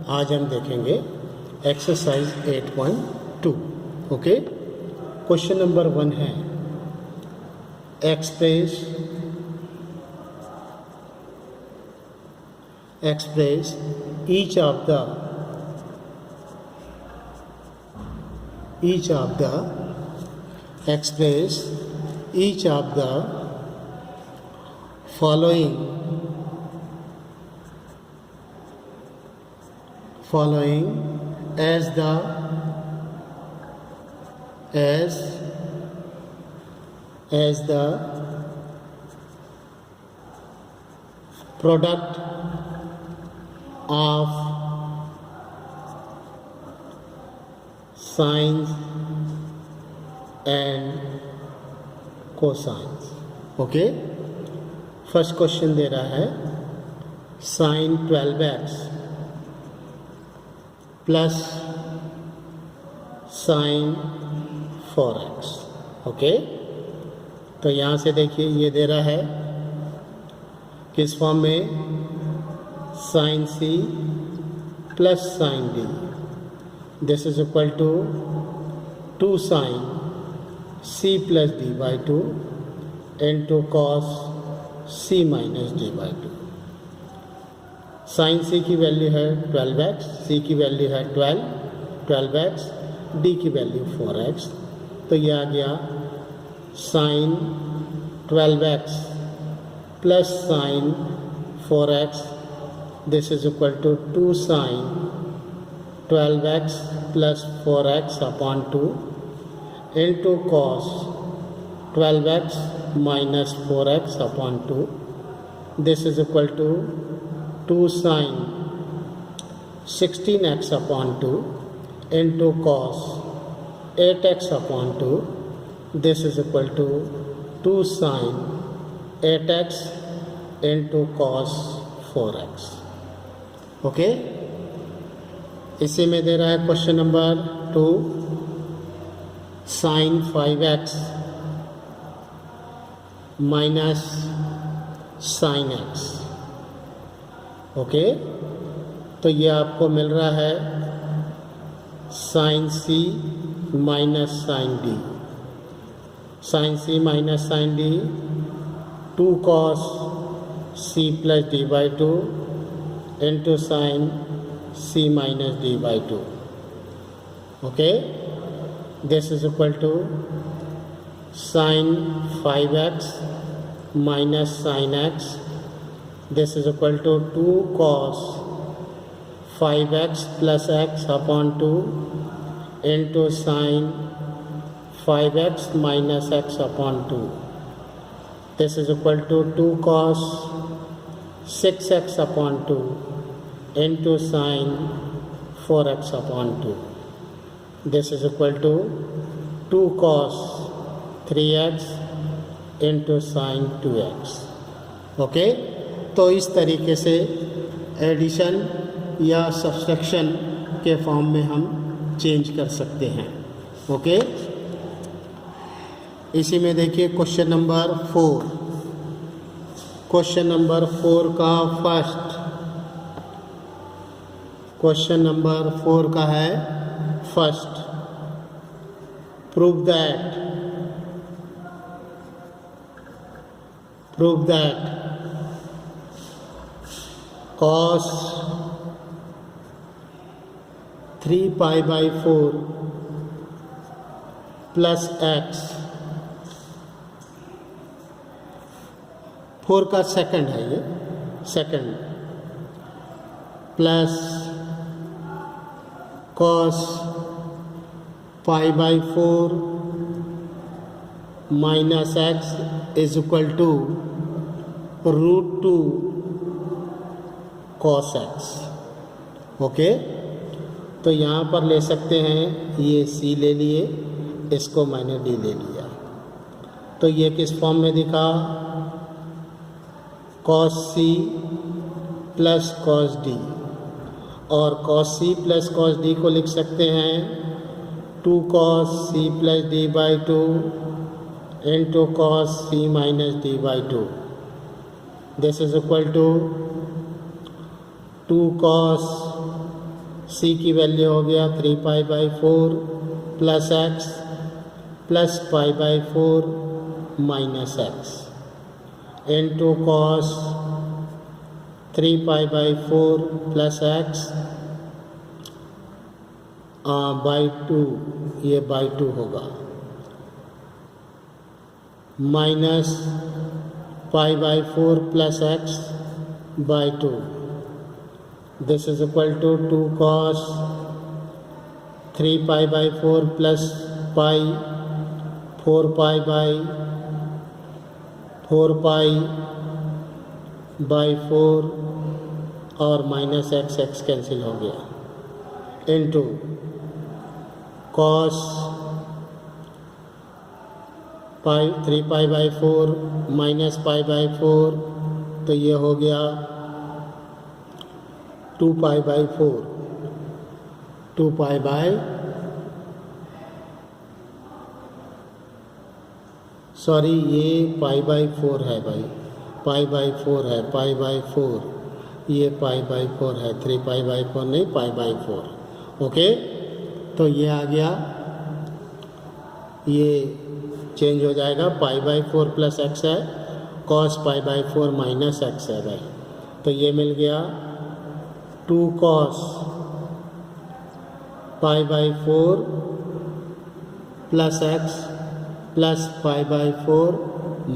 आज हम देखेंगे एक्सरसाइज 8.2। ओके, क्वेश्चन नंबर 1 है express each of the following as the product of sines and cosines। Okay, first question दे रहा है sign 12x plus sine 4x। Okay, तो यहाँ से देखिए ये दे रहा है किस फॉर्म में, sine C plus sine D, this is equal to 2 sine C plus D by 2 into cos C minus D by 2। Sine C की वैल्यू है 12x, सी की वैल्यू है 12x, डी की वैल्यू 4x। तो ये आ गया sine 12x plus sine 4x, this is equal to 2 sine 12x plus 4x upon 2 into cos 12x minus 4x upon 2, this is equal to 2 sine 16x upon 2 into cos 8x upon 2, this is equal to 2 sine 8x into cos 4x। Okay, इसी में दे रहा है question number 2 sine 5x minus sine x। Okay, तो ये आपको मिल रहा है sine c minus sine d, sine c minus sine d 2 cos c plus D by 2 into sine c minus D by 2। Okay, this is equal to sine 5x minus sine x, this is equal to 2 cos 5x plus x upon 2 into sine 5x minus x upon 2, this is equal to 2 cos 6x upon 2 into sine 4x upon 2, this is equal to 2 cos 3x into sine 2x। Okay, तो इस तरीके से addition या subtraction के form में हम change कर सकते हैं। ओके, इसी में देखिए क्वेश्चन नंबर 4, क्वेश्चन नंबर 4 का क्वेश्चन नंबर 4 का है first, prove that cos 3 pi by 4 plus x, 4 का सेकंड है ये, second plus cos pi by 4 minus x is equal to √2 cos x। Okay, तो यहाँ पर ले सकते हैं, ये c ले लिए, इसको मैंने d ले लिया, तो ये किस फॉर्म में दिखा, cos c plus cos d, और cos c plus cos d को लिख सकते हैं 2 cos c plus d by 2 into cos c minus d by 2, this is equal to 2 cos c की वैल्यू हो गया 3 pi by 4 plus x plus pi by 4 minus x into cos 3 pi by 4 plus x by 2, ये by 2 होगा, minus pi by 4 plus x by 2. This is equal to 2 cos 3 pi by 4 plus pi 4 pi by 4 pi by 4 और minus x, x cancel हो गया, into cos pi 3 pi by 4 minus pi by 4, तो ये हो गया 2 pi by 4, 2 pi by sorry ये pi by 4 है भाई, पाई बाई 4 है, पाई बाई 4, ये पाई बाई 4 है, 3 पाई बाई 4 नहीं, पाई बाई 4. ओके, तो ये आ गया, ये चेंज हो जाएगा, पाई बाई 4 प्लस एक्स है, cos pi by 4 minus x है भाई, तो ये मिल गया 2 cos pi by 4 plus x plus pi by 4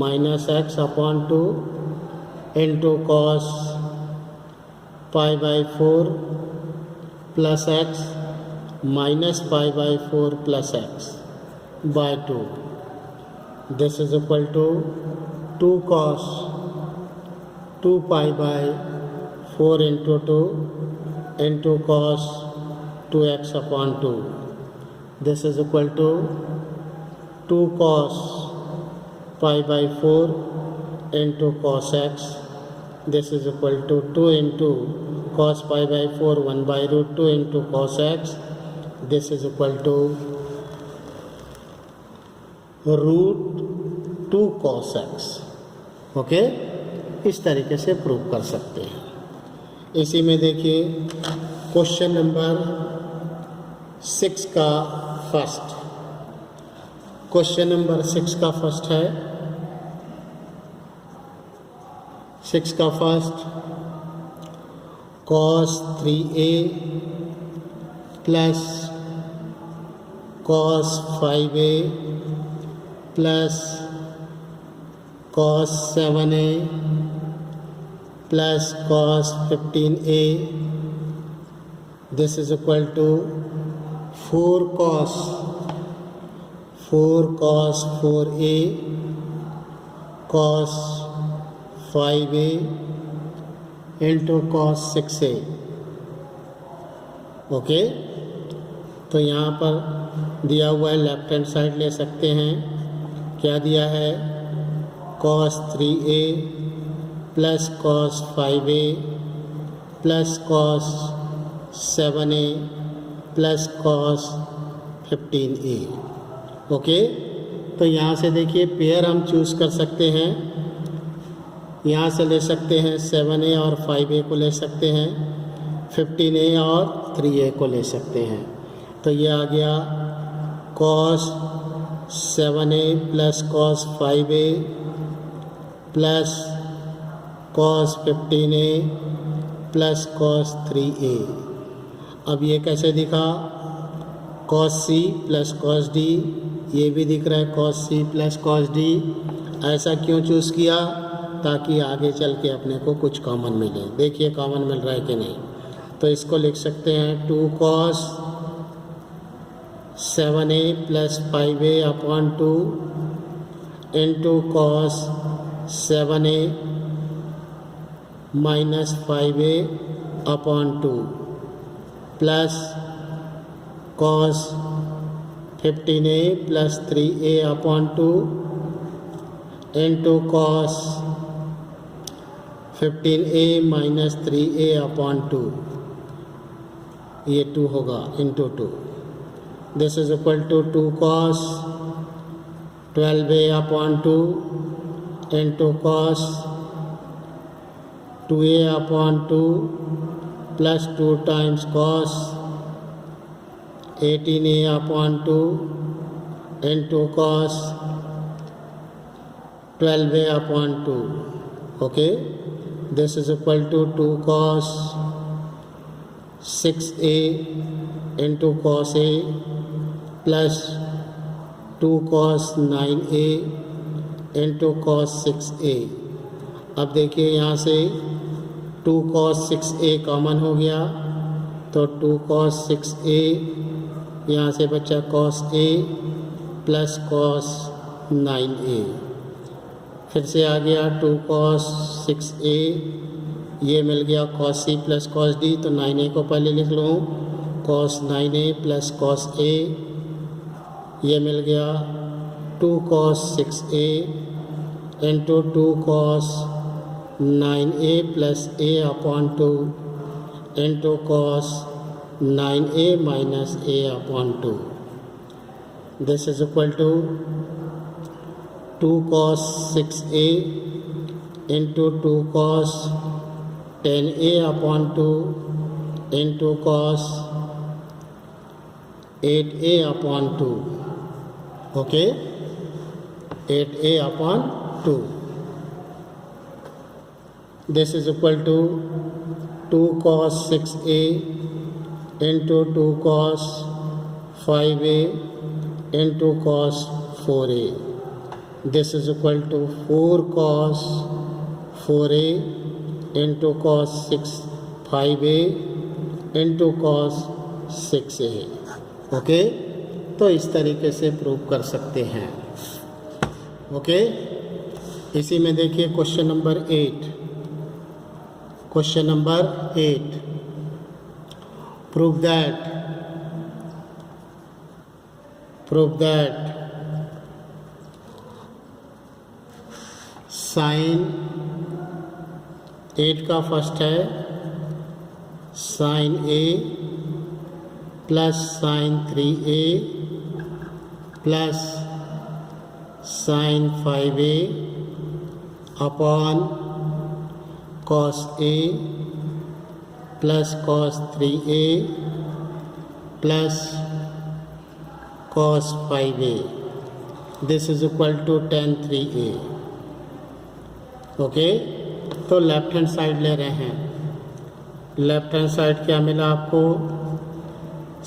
minus x upon 2 into cos pi by 4 plus x minus pi by 4 plus x by 2. This is equal to 2 cos 2 pi by 4 into 2 into cos 2x upon 2. This is equal to 2 cos pi by 4 into cos x. This is equal to 2 into cos pi by 4 1 by root 2 into cos x. This is equal to root 2 cos x. Okay, इस तरीके से prove कर सकते हैं. इसी में देखिए question number 6 का फर्स्ट, क्वेश्चन नंबर 6 का फर्स्ट है, 6 का first cos 3a plus cos 5a plus cos 7a plus cos 15a. This is equal to 4 cos 4a cos 5a into cos 6a. Okay, तो यहाँ पर दिया हुआ है, लेफ्ट हैंड साइड ले सकते हैं. क्या दिया है? cos 3a plus cos 5a plus cos 7a plus cos 15a. Okay, तो यहाँ से देखिए पेयर हम चूज़ कर सकते हैं, यहाँ से ले सकते हैं 7a और 5a को ले सकते हैं, 15a और 3a को ले सकते हैं. तो ये आ गया cos 7a plus cos 5a plus cos 15a plus cos 3a. अब ये कैसे दिखा? cos c plus cos d, ये भी दिख रहा है cos c plus cos d. ऐसा क्यों चूज़ किया? ताकि आगे चल के अपने को कुछ कॉमन मिले. देखिए कॉमन मिल रहा है कि नहीं. तो इसको लिख सकते हैं 2 cos 7a plus 5a upon 2 into cos 7a minus 5a upon 2 plus cos 15a plus 3a upon 2 into cos 15a minus 3a upon 2. ये 2 होगा into 2. This is equal to 2 cos 12a upon 2 into cos 2a upon 2 plus 2 times cos 18a upon 2 into cos 12a upon 2. Okay, this is equal to 2 cos 6a इंटू cos a plus 2 cos 9a into cos 6a. अब देखिए यहाँ से 2 cos 6a common हो गया तो 2 cos 6a यहाँ से बचा cos a plus cos 9a. फिर से आ गया 2 cos 6a, ये मिल गया cos c plus cos d, तो 9a को पहले लिख लूँ cos 9a plus cos a, ये मिल गया 2 cos 6a into 2 cos 9a plus a upon 2 into cos 9a minus a upon 2. This is equal to 2 cos 6a into 2 cos 10a upon 2 into cos 8a upon 2. Okay, 8a upon 2. This is equal to 2 cos 6a into 2 cos 5a into cos 4a. This is equal to 4 cos 4a into cos 5a into cos 6a. Okay, तो इस तरीके से prove कर सकते हैं. Okay, इसी में देखिए question number 8. Question number 8, prove that sine 8 का फर्स्ट है sine a plus sine 3a plus sine 5a upon cos a plus cos 3a plus cos 5a. This is equal to tan 3a. Okay, तो left hand side ले रहे हैं. Left hand side क्या मिला आपको?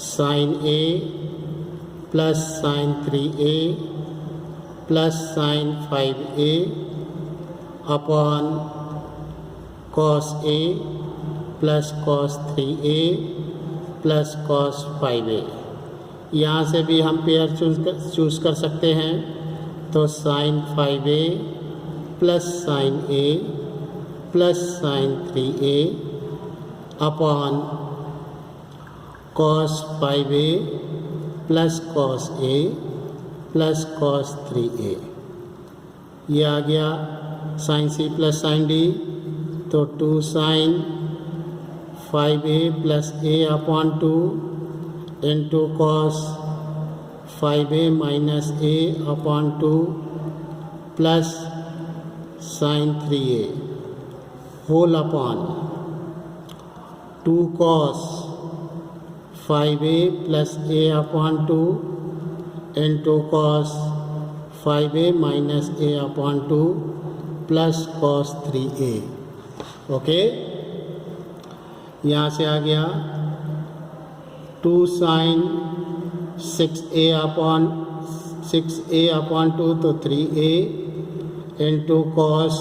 Sine a plus sine 3a plus sine 5a upon cos a plus cos 3a plus cos 5a. यहाँ से भी हम पेयर चूज़ कर सकते हैं, तो sine 5a plus sine a plus sine 3a upon cos 5a plus cos a plus cos 3a. ये आ गया sine c plus sine d, तो 2 sine 5a plus a upon 2 into cos 5a minus a upon 2 plus sine 3a whole upon 2 cos 5a plus a upon 2 into cos 5a minus a upon 2 plus cos 3a. Okay, यहाँ से आ गया 2 sign 6a upon 2, तो 3a into cos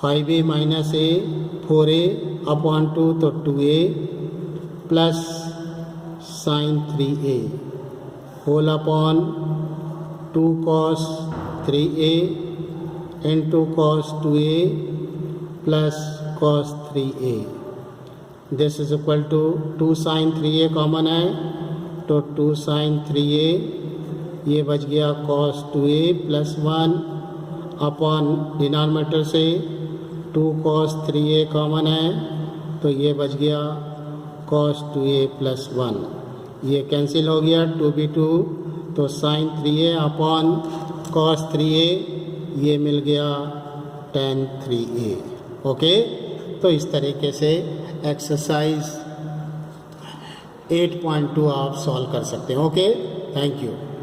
5a minus a 4a upon 2, तो 2a plus sine 3a whole upon 2 cos 3a into cos 2a plus cos 3a. This is equal to 2 sine 3a common है, तो 2 sine 3a, ये बच गया cos 2a plus 1 upon denominator से 2 cos 3a common है, तो ये बच गया cos 2a प्लस 1. ये कैंसिल हो गया 2b2, तो sign 3a upon cos 3a, ये मिल गया tan 3a. ओके, तो इस तरीके से एक्सरसाइज 8.2 आप सॉल्व कर सकते हैं। Okay, thank you.